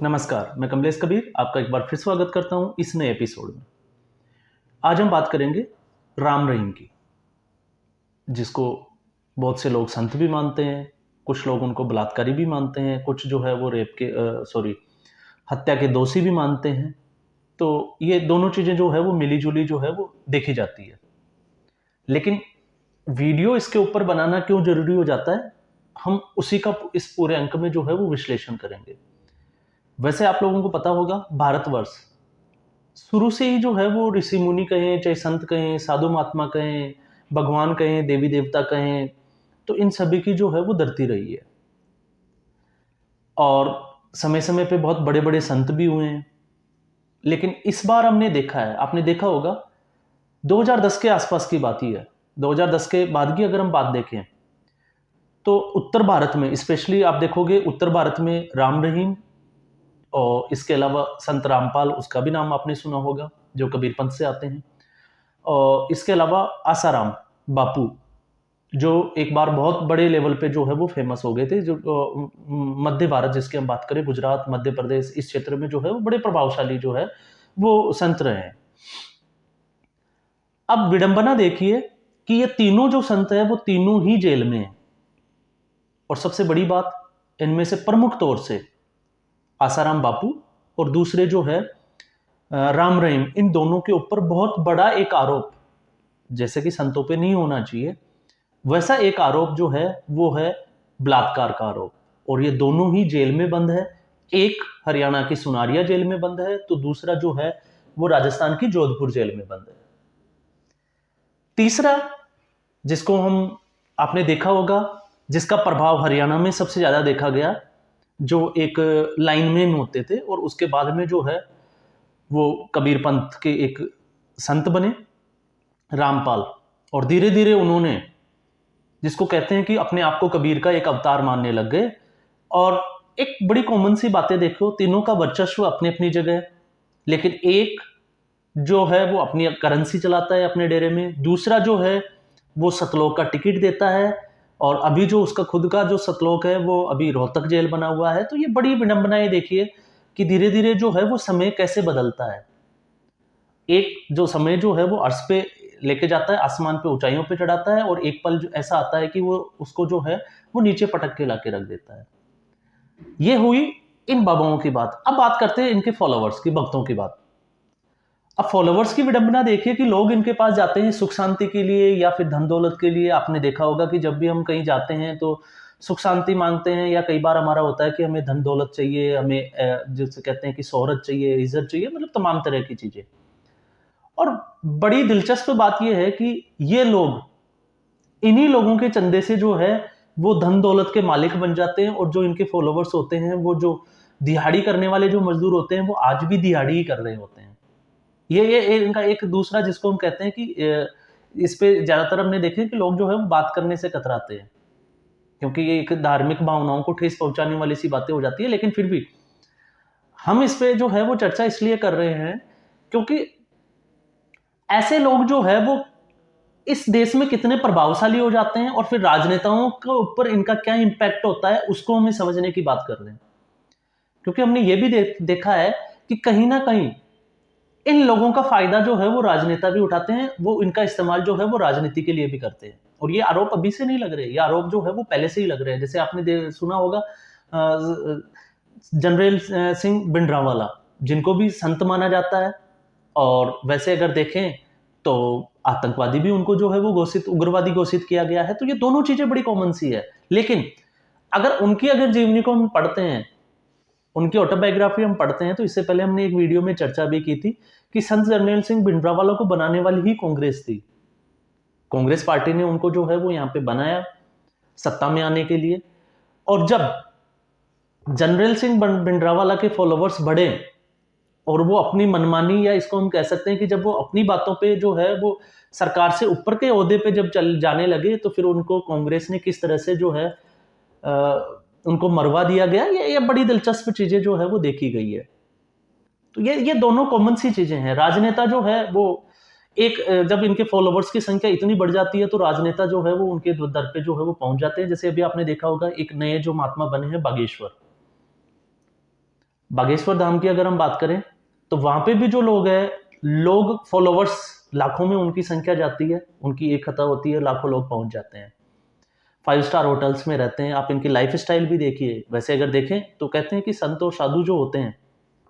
नमस्कार, मैं कमलेश कबीर आपका एक बार फिर स्वागत करता हूं इस नए एपिसोड में। आज हम बात करेंगे राम रहीम की, जिसको बहुत से लोग संत भी मानते हैं, कुछ लोग उनको बलात्कारी भी मानते हैं, कुछ जो है वो हत्या के दोषी भी मानते हैं। तो ये दोनों चीज़ें जो है वो मिली-जुली जो है वो देखी जाती है। लेकिन वीडियो इसके ऊपर बनाना क्यों ज़रूरी हो जाता है, हम उसी का इस पूरे अंक में जो है वो विश्लेषण करेंगे। वैसे आप लोगों को पता होगा, भारतवर्ष शुरू से ही जो है वो ऋषि मुनि कहें, चाहे संत कहें, साधु महात्मा कहें, भगवान कहें, देवी देवता कहें, तो इन सभी की जो है वो धरती रही है। और समय समय पे बहुत बड़े बड़े संत भी हुए हैं। लेकिन इस बार हमने देखा है, आपने देखा होगा, 2010 के आसपास की बात ही है। 2010 के बाद की अगर हम बात देखें तो उत्तर भारत में स्पेशली आप देखोगे, उत्तर भारत में राम रहीम और इसके अलावा संत रामपाल, उसका भी नाम आपने सुना होगा, जो कबीर पंथ से आते हैं। और इसके अलावा आसाराम बापू, जो एक बार बहुत बड़े लेवल पे जो है वो फेमस हो गए थे। जो मध्य भारत जिसकी हम बात करें, गुजरात, मध्य प्रदेश, इस क्षेत्र में जो है वो बड़े प्रभावशाली जो है वो संत रहे हैं। अब विडंबना देखिए कि ये तीनों जो संत है वो तीनों ही जेल में हैं। और सबसे बड़ी बात, इनमें से प्रमुख तौर से आसाराम बापू और दूसरे जो है राम रहीम, इन दोनों के ऊपर बहुत बड़ा एक आरोप, जैसे कि संतों पे नहीं होना चाहिए, वैसा एक आरोप जो है वो है बलात्कार का आरोप। और ये दोनों ही जेल में बंद है। एक हरियाणा की सुनारिया जेल में बंद है, तो दूसरा जो है वो राजस्थान की जोधपुर जेल में बंद है। तीसरा, जिसको आपने देखा होगा, जिसका प्रभाव हरियाणा में सबसे ज्यादा देखा गया, जो एक लाइनमैन होते थे और उसके बाद में जो है वो कबीर पंथ के एक संत बने, रामपाल। और धीरे धीरे उन्होंने, जिसको कहते हैं कि अपने आप को कबीर का एक अवतार मानने लग गए। और एक बड़ी कॉमन सी बातें देखो, तीनों का वर्चस्व अपनी अपनी जगह है। लेकिन एक जो है वो अपनी करेंसी चलाता है अपने डेरे में, दूसरा जो है वो सतलोक का टिकट देता है, और अभी जो उसका खुद का जो सतलोक है वो अभी रोहतक जेल बना हुआ है। तो ये बड़ी विडंबनाएं देखिए कि धीरे धीरे जो है वो समय कैसे बदलता है। एक जो समय जो है वो अर्श पे लेके जाता है, आसमान पे ऊंचाइयों पे चढ़ाता है, और एक पल जो ऐसा आता है कि वो उसको जो है वो नीचे पटक के लाके रख देता है। ये हुई इन बाबाओं की बात। अब बात करते हैं इनके फॉलोवर्स की, भक्तों की बात। अब फॉलोवर्स की विडंबना देखिए कि लोग इनके पास जाते हैं सुख शांति के लिए या फिर धन दौलत के लिए। आपने देखा होगा कि जब भी हम कहीं जाते हैं तो सुख शांति मांगते हैं, या कई बार हमारा होता है कि हमें धन दौलत चाहिए, हमें जिसे कहते हैं कि शोहरत चाहिए, इज्जत चाहिए, मतलब तमाम तरह की चीजें। और बड़ी दिलचस्प बात यह है कि ये लोग, इन्हीं लोगों के चंदे से जो है वो धन दौलत के मालिक बन जाते हैं। और जो इनके फॉलोवर्स होते हैं, वो जो दिहाड़ी करने वाले जो मजदूर होते हैं, वो आज भी दिहाड़ी ही कर रहे होते हैं। ये इनका एक दूसरा, जिसको हम कहते हैं कि इस पे ज्यादातर हमने देखे कि लोग जो है वो बात करने से कतराते हैं, क्योंकि ये एक धार्मिक भावनाओं को ठेस पहुंचाने वाली सी बातें हो जाती है। लेकिन फिर भी हम इस पे जो है वो चर्चा इसलिए कर रहे हैं क्योंकि ऐसे लोग जो है वो इस देश में कितने प्रभावशाली हो जाते हैं, और फिर राजनेताओं के ऊपर इनका क्या इंपैक्ट होता है, उसको हमें समझने की बात कर रहे हैं। क्योंकि हमने ये भी देखा है कि कहीं ना कहीं इन लोगों का फायदा जो है वो राजनेता भी उठाते हैं, वो इनका इस्तेमाल जो है वो राजनीति के लिए भी करते हैं। और ये आरोप अभी से नहीं लग रहे, ये आरोप जो है वो पहले से ही लग रहे हैं। जैसे आपने सुना होगा जनरल सिंह भिंडरावाला, जिनको भी संत माना जाता है, और वैसे अगर देखें तो आतंकवादी भी उनको जो है वो उग्रवादी घोषित किया गया है। तो ये दोनों चीजें बड़ी कॉमन सी है। लेकिन अगर जीवनी को हम पढ़ते हैं, उनकी ऑटोबायोग्राफी हम पढ़ते हैं, तो इससे पहले हमने एक वीडियो में चर्चा भी की थी कि संत जरनैल सिंह भिंडरावाला को बनाने वाली ही कांग्रेस थी। कांग्रेस पार्टी ने उनको जो है वो यहाँ पे बनाया सत्ता में आने के लिए। और जब जनरल सिंह भिंडरावाला के फॉलोवर्स बढ़े और वो अपनी मनमानी, या इसको हम कह सकते हैं कि जब वो अपनी बातों पे जो है वो सरकार से ऊपर के ओहदे पे जब चल जाने लगे, तो फिर उनको कांग्रेस ने किस तरह से जो है उनको मरवा दिया गया। ये बड़ी दिलचस्प चीजें जो है वो देखी गई है। तो ये दोनों कॉमन सी चीजें हैं। राजनेता जो है वो एक, जब इनके फॉलोवर्स की संख्या इतनी बढ़ जाती है तो राजनेता जो है वो उनके दर पे जो है वो पहुंच जाते हैं। जैसे अभी आपने देखा होगा, एक नए जो महात्मा बने हैं बागेश्वर, बागेश्वर धाम की अगर हम बात करें तो वहाँ पे भी जो लोग हैं, लोग फॉलोवर्स लाखों में उनकी संख्या जाती है, उनकी एक कथा होती है, लाखों लोग पहुंच जाते हैं। 5 स्टार होटल्स में रहते हैं। आप इनकी लाइफ स्टाइल भी देखिए, वैसे अगर देखें तो कहते हैं कि संत और साधु जो होते हैं,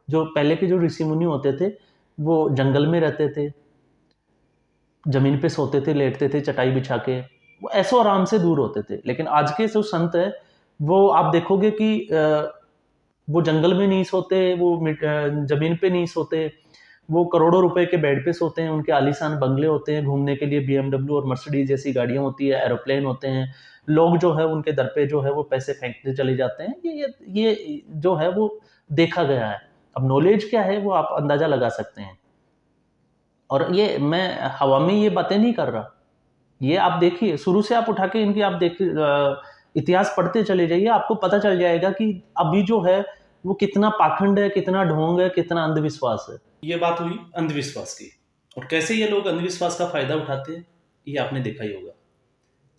जो पहले के जो ऋषि मुनि होते थे, वो जंगल में रहते थे, जमीन पे सोते थे, लेटते थे चटाई बिछा के, वो ऐसो आराम से दूर होते थे। लेकिन आज के जो संत है, वो आप देखोगे कि वो जंगल में नहीं सोते, वो जमीन पे नहीं सोते, वो करोड़ों रुपए के बेड पे सोते हैं, उनके आलीशान बंगले होते हैं, घूमने के लिए बीएमडब्ल्यू और मर्सिडीज जैसी गाड़ियां होती है, एरोप्लेन होते हैं। लोग जो है उनके दर पे जो है वो पैसे फेंकते चले जाते हैं। ये जो है वो देखा गया है। अब नॉलेज क्या है वो आप अंदाजा लगा सकते हैं। और ये मैं हवा में ये बातें नहीं कर रहा, ये आप देखिए, शुरू से आप उठा के इनकी आप देखिए, इतिहास पढ़ते चले जाइए, आपको पता चल जाएगा कि अभी जो है वो कितना पाखंड है, कितना ढोंग है, कितना अंधविश्वास है। ये बात हुई अंधविश्वास की, और कैसे ये लोग अंधविश्वास का फायदा उठाते हैं, ये आपने देखा ही होगा।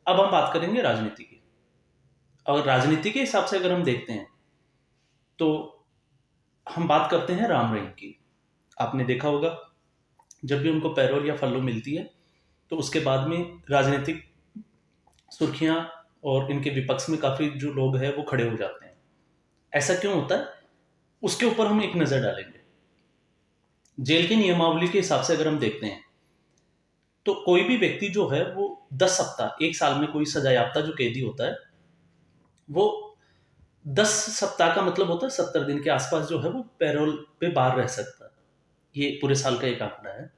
अब हम बात करेंगे राजनीति की। और राजनीति के हिसाब से अगर हम देखते हैं तो हम बात करते हैं राम रहीम की। आपने देखा होगा, जब भी उनको पैरोल या फल्लो मिलती है तो उसके बाद में राजनीतिक सुर्खियां और इनके विपक्ष में काफी जो लोग हैं वो खड़े हो जाते हैं। ऐसा क्यों होता है, उसके ऊपर हम एक नजर डालेंगे। जेल की नियमावली के हिसाब से अगर हम देखते हैं तो कोई भी व्यक्ति जो है वो 10 सप्ताह, एक साल में कोई सजायाफ्ता जो कैदी होता है, वो 10 सप्ताह का मतलब होता है 70 दिन के आसपास जो है वो पैरोल पे बाहर रह सकता है। ये पूरे साल का एक आंकड़ा है।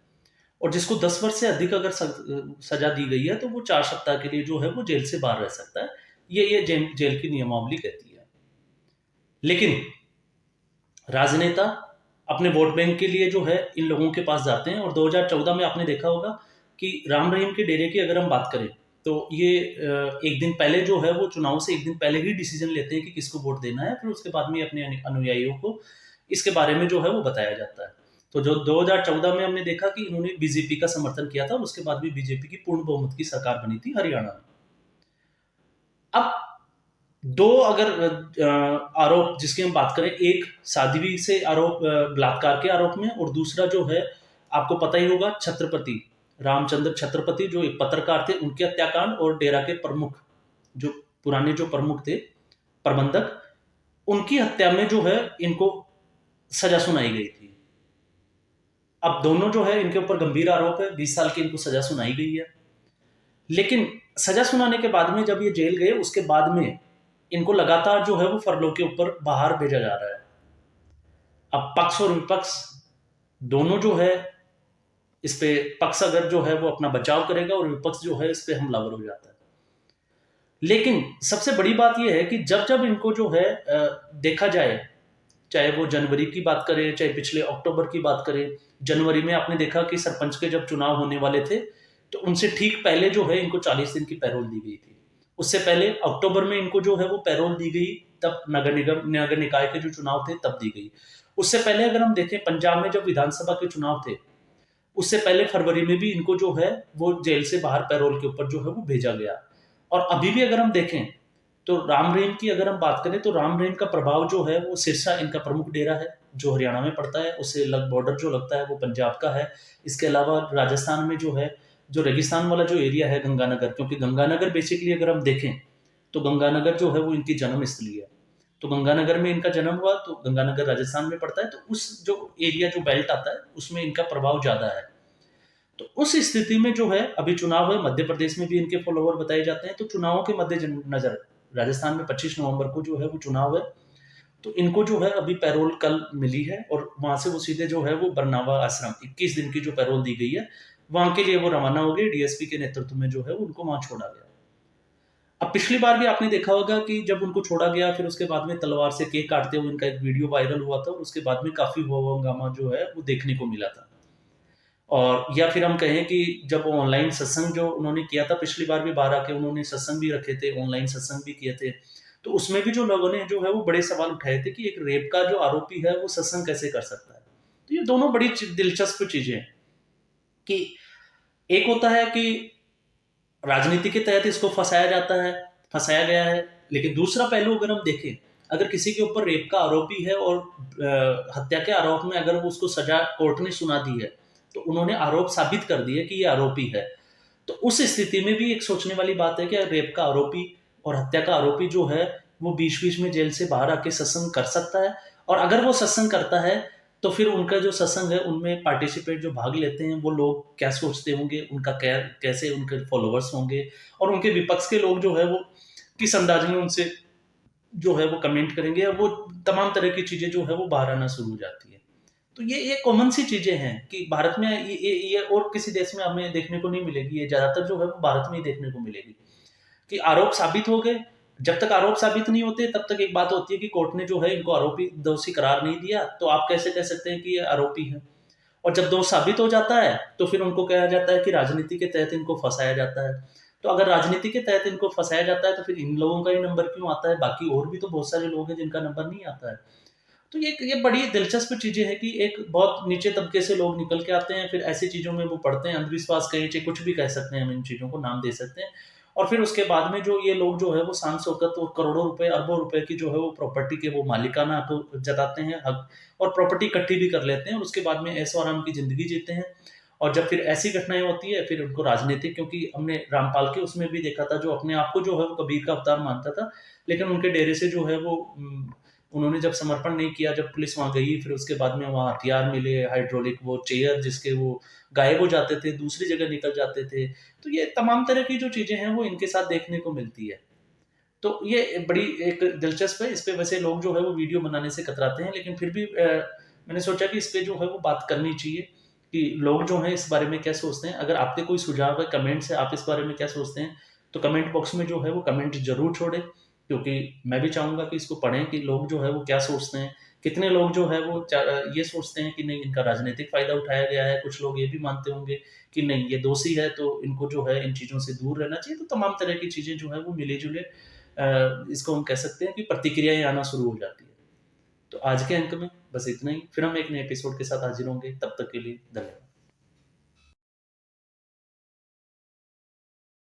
और जिसको 10 वर्ष से अधिक अगर सजा दी गई है तो वो 4 सप्ताह के लिए जो है वो जेल से बाहर रह सकता है। ये जेल की नियमावली कहती है। लेकिन राजनेता अपने वोट बैंक के लिए जो है इन लोगों के पास जाते हैं। और 2014 में आपने देखा होगा कि राम रहीम के डेरे की अगर हम बात करें तो ये एक दिन पहले जो है वो चुनाव से एक दिन पहले ही डिसीजन लेते हैं कि किसको वोट देना है। फिर उसके बाद में अपने अनुयायियों को इसके बारे में जो है वो बताया जाता है। तो जो 2014 में हमने देखा कि इन्होंने बीजेपी का समर्थन किया था और उसके बाद भी बीजेपी की पूर्ण बहुमत की सरकार बनी थी हरियाणा में। अब दो अगर आरोप जिसकी हम बात करें, एक साध्वी से आरोप, बलात्कार के आरोप में, और दूसरा जो है आपको पता ही होगा छत्रपति रामचंद्र छत्रपति जो एक पत्रकार थे, उनके हत्याकांड, और डेरा के प्रमुख जो पुराने जो प्रमुख थे, प्रबंधक, उनकी हत्या में जो है इनको सजा सुनाई गई थी। अब दोनों जो है इनके ऊपर गंभीर आरोप है, 20 साल की इनको सजा सुनाई गई है। लेकिन सजा सुनाने के बाद में जब ये जेल गए उसके बाद में इनको लगातार जो है वो फरलो के ऊपर बाहर भेजा जा रहा है। अब पक्ष और विपक्ष दोनों जो है इस पे, पक्ष अगर जो है वो अपना बचाव करेगा और विपक्ष जो है इस पे हमलावर हो जाता है। लेकिन सबसे बड़ी बात यह है कि जब जब इनको जो है देखा जाए, चाहे वो जनवरी की बात करें, चाहे पिछले अक्टूबर की बात करें, जनवरी में आपने देखा कि सरपंच के जब चुनाव होने वाले थे तो उनसे ठीक पहले जो है इनको 40 दिन की पैरोल दी गई थी। उससे पहले अक्टूबर में इनको जो है वो पैरोल दी गई, तब नगर निकाय के जो चुनाव थे तब दी गई। उससे पहले अगर हम देखें पंजाब में जब विधानसभा के चुनाव थे, उससे पहले फरवरी में भी इनको जो है वो जेल से बाहर पैरोल के ऊपर जो है वो भेजा गया। और अभी भी अगर हम देखें तो राम रहीम की अगर हम बात करें तो राम रहीम का प्रभाव जो है वो सिरसा इनका प्रमुख डेरा है जो हरियाणा में पड़ता है, उससे बॉर्डर जो लगता है वो पंजाब का है। इसके अलावा राजस्थान में जो है, जो रेगिस्तान वाला जो एरिया है गंगानगर, क्योंकि गंगानगर बेसिकली अगर हम देखें तो गंगानगर जो है वो इनकी जन्म स्थली है। तो गंगानगर में इनका जन्म हुआ, तो गंगानगर राजस्थान में पड़ता है, तो उस जो एरिया जो बेल्ट आता है उसमें इनका प्रभाव ज्यादा है। तो उस स्थिति में जो है अभी चुनाव है, मध्य प्रदेश में भी इनके फॉलोवर बताए जाते हैं। तो चुनावों के मध्य नजर राजस्थान में 25 नवंबर को जो है वो चुनाव है। तो इनको जो है अभी पैरोल कल मिली है और वहां से वो सीधे जो है वो बरनावा आश्रम 21 दिन की जो पैरोल दी गई है वहां के लिए वो रवाना हो गए। डीएसपी के नेतृत्व में जो है उनको वहां छोड़ा गया। अब पिछली बार भी आपने देखा होगा कि जब उनको छोड़ा गया फिर उसके बाद में तलवार से केक काटते हुए इनका एक वीडियो वायरल हुआ था और उसके बाद में काफी हंगामा जो है वो देखने को मिला था। और या फिर हम कहें कि जब ऑनलाइन सत्संग जो उन्होंने किया था, पिछली बार भी बाहर आके उन्होंने सत्संग भी रखे थे, ऑनलाइन सत्संग भी किए थे, तो उसमें भी जो लोगों ने जो है वो बड़े सवाल उठाए थे कि एक रेप का जो आरोपी है वो सत्संग कैसे कर सकता है। तो ये दोनों बड़ी दिलचस्प चीजें हैं कि एक होता है कि राजनीति के तहत इसको फंसाया जाता है, फंसाया गया है, लेकिन दूसरा पहलू अगर हम देखें अगर किसी के ऊपर रेप का आरोप भी है और हत्या के आरोप में अगर उसको सजा कोर्ट ने सुना दी है, तो उन्होंने आरोप साबित कर दिया कि ये आरोपी है, तो उस स्थिति में भी एक सोचने वाली बात है कि रेप का आरोपी और हत्या का आरोपी जो है वो बीच बीच में जेल से बाहर आके सत्संग कर सकता है। और अगर वो सत्संग करता है तो फिर उनका जो सत्संग है उनमें पार्टिसिपेट जो भाग लेते हैं वो लोग क्या सोचते होंगे, उनका क्या कैसे उनके फॉलोअर्स होंगे, और उनके विपक्ष के लोग जो है वो किस अंदाज में उनसे जो है वो कमेंट करेंगे, या वो तमाम तरह की चीजें जो है वो बाहर आना शुरू हो जाती है। तो ये कॉमन सी चीजें हैं कि भारत में ये और किसी देश में हमें देखने को नहीं मिलेगी, ये ज्यादातर जो है वो भारत में ही देखने को मिलेगी कि आरोप साबित हो गए। जब तक आरोप साबित नहीं होते तब तक एक बात होती है कि कोर्ट ने जो है इनको आरोपी दोषी करार नहीं दिया, तो आप कैसे कह सकते हैं कि ये आरोपी है। और जब दोष साबित हो जाता है तो फिर उनको कहा जाता है कि राजनीति के तहत इनको फंसाया जाता है। तो अगर राजनीति के तहत इनको फंसाया जाता है तो फिर इन लोगों का ही नंबर क्यों आता है, बाकी और भी तो बहुत सारे लोग हैं जिनका नंबर नहीं आता है। तो ये बड़ी दिलचस्प चीजें हैं कि एक बहुत नीचे तबके से लोग निकल के आते हैं, फिर ऐसी चीजों में वो पढ़ते हैं, अंधविश्वास कहें चाहे कुछ भी कह सकते हैं, हम इन चीजों को नाम दे सकते हैं। और फिर उसके बाद में जो ये लोग जो है वो शान शौकत और करोड़ों रुपए अरबों रुपए की जो है वो प्रॉपर्टी के वो मालिकाना हक जताते हैं, हक, और प्रॉपर्टी इकट्ठी भी कर लेते हैं, और उसके बाद में ऐशो आराम की जिंदगी जीते हैं। और जब फिर ऐसी घटनाएं होती है फिर उनको राजनीतिक, क्योंकि हमने रामपाल के उसमें भी देखा था जो अपने आप को जो है वो कबीर का अवतार मानता था, लेकिन उनके डेरे से जो है वो उन्होंने जब समर्पण नहीं किया, जब पुलिस वहां गई, फिर उसके बाद में वहां हथियार मिले, हाइड्रोलिक वो चेयर जिसके वो गायब हो जाते थे, दूसरी जगह निकल जाते थे। तो ये तमाम तरह की जो चीजें हैं वो इनके साथ देखने को मिलती है। तो ये बड़ी एक दिलचस्प है, इस पे वैसे लोग जो है वो वीडियो बनाने से कतराते हैं, लेकिन फिर भी मैंने सोचा कि इस पे जो है वो बात करनी चाहिए कि लोग जो हैं इस बारे में क्या सोचते हैं। अगर आपके कोई सुझाव है, कमेंट्स है, आप इस बारे में क्या सोचते हैं, तो कमेंट बॉक्स में जो है वो कमेंट जरूर छोड़ें, क्योंकि मैं भी चाहूंगा कि इसको पढ़ें कि लोग जो है वो क्या सोचते हैं। कितने लोग जो है वो ये सोचते हैं कि नहीं इनका राजनीतिक फायदा उठाया गया है, कुछ लोग ये भी मानते होंगे कि नहीं ये दोषी है तो इनको जो है इन चीज़ों से दूर रहना चाहिए। तो तमाम तरह की चीज़ें जो है वो मिले-जुले इसको हम कह सकते हैं कि प्रतिक्रियाएँ आना शुरू हो जाती है। तो आज के अंक में बस इतना ही, फिर हम एक नए एपिसोड के साथ हाज़िर होंगे, तब तक के लिए धन्यवाद।